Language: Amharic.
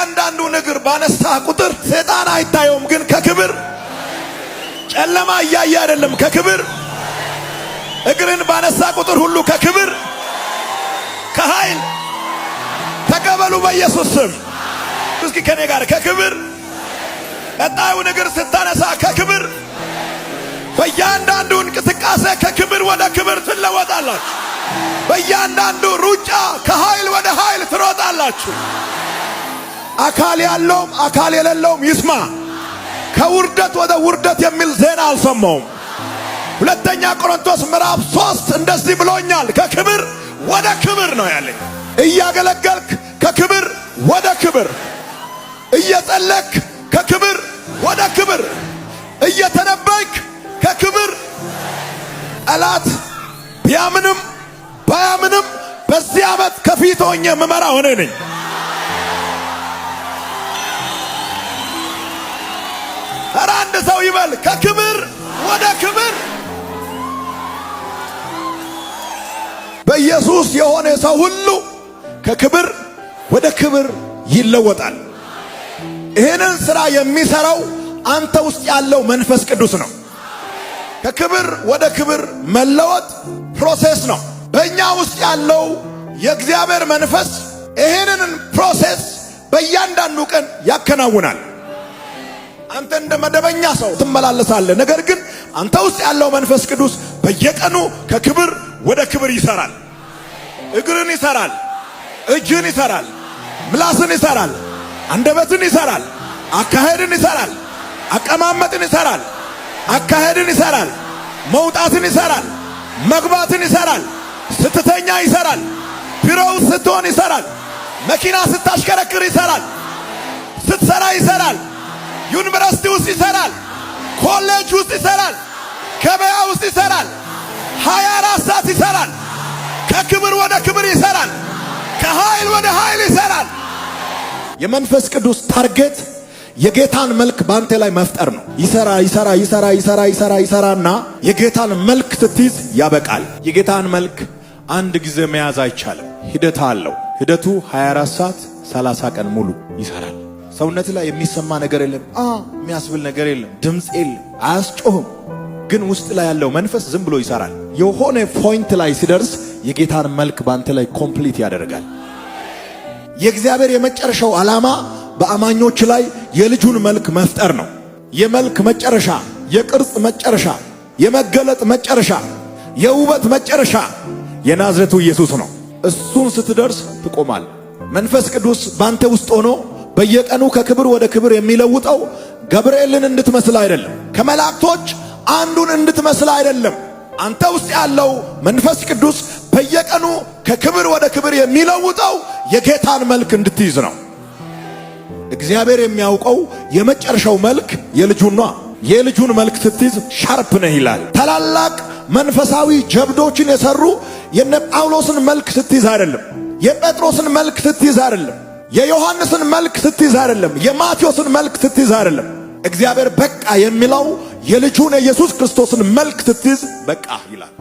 እያንዳንዱ እግር ባነሳ ቁጥር ሰይጣን አይታየውም፣ ግን ከክብር ጨለማ እያየ አይደለም፣ ከክብር እግርን ባነሳ ቁጥር ሁሉ ከክብር ከኃይል ተቀበሉ በኢየሱስ ስም። እስኪ ከኔ ጋር ከክብር ቀጣዩን እግር ስታነሳ ከክብር በእያንዳንዱ እንቅስቃሴ ከክብር ወደ ክብር ትለወጣላችሁ። በእያንዳንዱ ሩጫ ከኃይል ወደ ኃይል ትሮጣላችሁ። አካል ያለውም አካል የሌለውም ይስማ። ከውርደት ወደ ውርደት የሚል ዜና አልሰማውም። ሁለተኛ ቆሮንቶስ ምዕራፍ 3 እንደዚህ ብሎኛል። ከክብር ወደ ክብር ነው ያለኝ። እያገለገልክ ከክብር ወደ ክብር፣ እየጸለክ ከክብር ወደ ክብር፣ እየተነበይክ ከክብር ጠላት ቢያምንም ባያምንም በዚህ ዓመት ከፊት ሆኜ መመራ ሆነ ነኝ። ኧረ አንድ ሰው ይበል ከክብር ወደ ክብር። በኢየሱስ የሆነ ሰው ሁሉ ከክብር ወደ ክብር ይለወጣል። ይህንን ሥራ የሚሰራው አንተ ውስጥ ያለው መንፈስ ቅዱስ ነው። ከክብር ወደ ክብር መለወጥ ፕሮሴስ ነው። በእኛ ውስጥ ያለው የእግዚአብሔር መንፈስ ይህንን ፕሮሴስ በእያንዳንዱ ቀን ያከናውናል። አንተ እንደ መደበኛ ሰው ትመላለሳለህ፣ ነገር ግን አንተ ውስጥ ያለው መንፈስ ቅዱስ በየቀኑ ከክብር ወደ ክብር ይሰራል። እግርን ይሰራል፣ እጅን ይሰራል፣ ምላስን ይሰራል፣ አንደበትን ይሰራል፣ አካሄድን ይሰራል፣ አቀማመጥን ይሰራል፣ አካሄድን ይሰራል፣ መውጣትን ይሰራል፣ መግባትን ይሰራል፣ ስትተኛ ይሰራል፣ ቢሮው ስትሆን ይሰራል፣ መኪና ስታሽከረክር ይሰራል፣ ስትሰራ ይሰራል፣ ዩኒቨርሲቲ ውስጥ ይሰራል፣ ኮሌጅ ውስጥ ይሰራል፣ ገበያ ውስጥ ይሰራል፣ 24 ሰዓት ይሰራል። ከክብር ወደ ክብር ይሰራል፣ ከኃይል ወደ ኃይል ይሰራል። የመንፈስ ቅዱስ ታርጌት የጌታን መልክ ባንተ ላይ መፍጠር ነው። ይሰራና የጌታን መልክ ስትይዝ ያበቃል። የጌታን መልክ አንድ ጊዜ መያዝ አይቻልም። ሂደት አለው። ሂደቱ 24 ሰዓት 30 ቀን ሙሉ ይሰራል። ሰውነት ላይ የሚሰማ ነገር የለም፣ የሚያስብል ነገር የለም፣ ድምፅ የለም፣ አያስጮህም። ግን ውስጥ ላይ ያለው መንፈስ ዝም ብሎ ይሰራል። የሆነ ፖይንት ላይ ሲደርስ የጌታን መልክ ባንተ ላይ ኮምፕሊት ያደርጋል። የእግዚአብሔር የመጨረሻው ዓላማ በአማኞች ላይ የልጁን መልክ መፍጠር ነው። የመልክ መጨረሻ፣ የቅርጽ መጨረሻ፣ የመገለጥ መጨረሻ፣ የውበት መጨረሻ የናዝሬቱ ኢየሱስ ነው። እሱን ስትደርስ ትቆማል። መንፈስ ቅዱስ ባንተ ውስጥ ሆኖ በየቀኑ ከክብር ወደ ክብር የሚለውጠው ገብርኤልን እንድትመስል አይደለም፣ ከመላእክቶች አንዱን እንድትመስል አይደለም። አንተ ውስጥ ያለው መንፈስ ቅዱስ በየቀኑ ከክብር ወደ ክብር የሚለውጠው የጌታን መልክ እንድትይዝ ነው። እግዚአብሔር የሚያውቀው የመጨረሻው መልክ የልጁን ነው። የልጁን መልክ ስትይዝ ሻርፕ ነህ ይላል። ታላላቅ መንፈሳዊ ጀብዶችን የሰሩ የነ ጳውሎስን መልክ ስትይዝ አይደለም፣ የጴጥሮስን መልክ ስትይዝ አይደለም፣ የዮሐንስን መልክ ስትይዝ አይደለም፣ የማቴዎስን መልክ ስትይዝ አይደለም። እግዚአብሔር በቃ የሚለው የልጁን የኢየሱስ ክርስቶስን መልክ ስትይዝ በቃ ይላል።